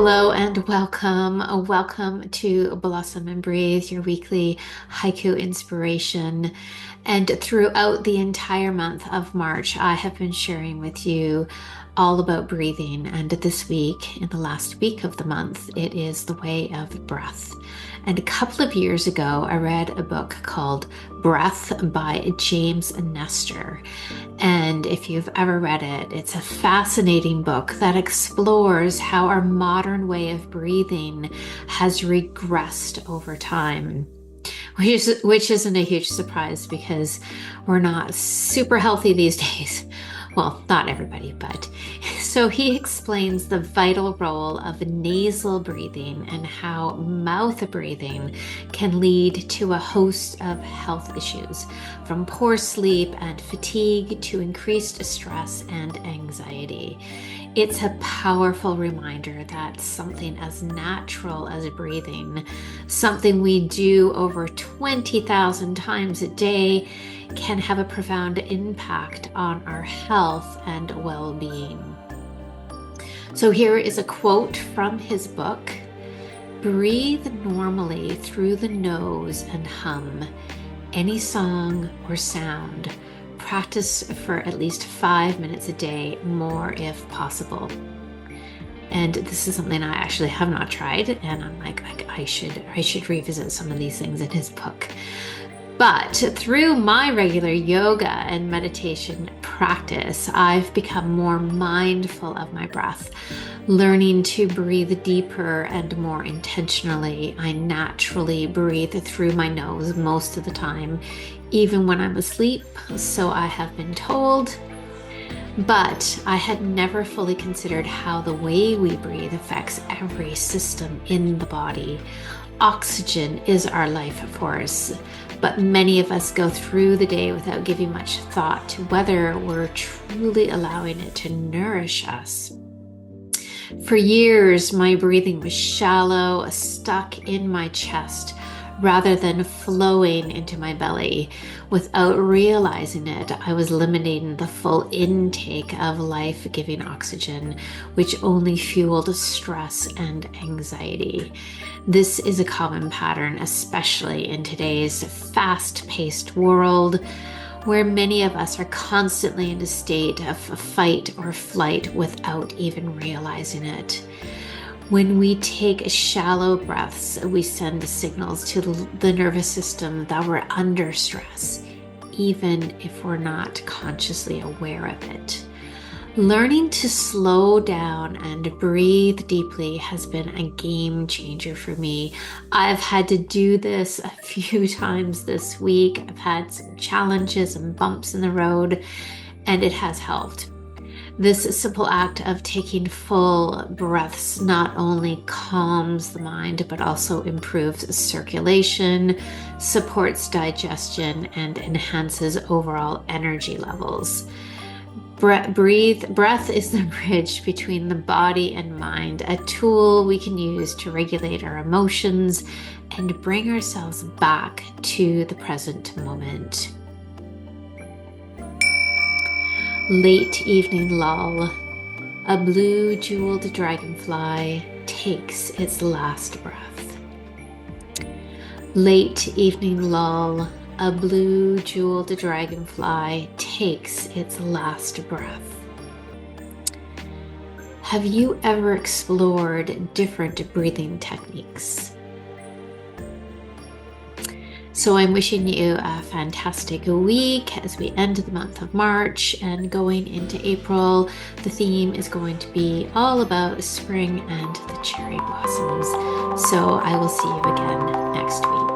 Hello and welcome. Welcome to Blossom and Breathe, your weekly haiku inspiration. And throughout the entire month of March, I have been sharing with you all about breathing. And this week, in the last week of the month, it is the way of breath. And a couple of years ago, I read a book called Breath by James Nestor. And if you've ever read it, it's a fascinating book that explores how our modern way of breathing has regressed over time. Which isn't a huge surprise because we're not super healthy these days. Well, not everybody, but. So he explains the vital role of nasal breathing and how mouth breathing can lead to a host of health issues, from poor sleep and fatigue to increased stress and anxiety. It's a powerful reminder that something as natural as breathing, something we do over 20,000 times a day, can have a profound impact on our health and well-being. So here is a quote from his book. "Breathe normally through the nose and hum any song or sound. Practice for at least 5 minutes a day, more if possible." And this is something I actually have not tried, and I'm like, I should revisit some of these things in his book. But through my regular yoga and meditation practice, I've become more mindful of my breath, learning to breathe deeper and more intentionally. I naturally breathe through my nose most of the time, even when I'm asleep, so I have been told. But I had never fully considered how the way we breathe affects every system in the body. Oxygen is our life force, but many of us go through the day without giving much thought to whether we're truly allowing it to nourish us. For years, my breathing was shallow, stuck in my chest, rather than flowing into my belly. Without realizing it, I was limiting the full intake of life-giving oxygen, which only fueled stress and anxiety. This is a common pattern, especially in today's fast-paced world, where many of us are constantly in a state of fight or flight without even realizing it. When we take shallow breaths, we send signals to the nervous system that we're under stress, even if we're not consciously aware of it. Learning to slow down and breathe deeply has been a game changer for me. I've had to do this a few times this week. I've had some challenges and bumps in the road, and it has helped. This simple act of taking full breaths not only calms the mind, but also improves circulation, supports digestion, and enhances overall energy levels. Breath is the bridge between the body and mind, a tool we can use to regulate our emotions and bring ourselves back to the present moment. Late evening lull. A blue jeweled dragonfly takes its last breath. Late evening lull. A blue jeweled dragonfly takes its last breath. Have you ever explored different breathing techniques? So I'm wishing you a fantastic week as we end the month of March and going into April. The theme is going to be all about spring and the cherry blossoms. So I will see you again next week.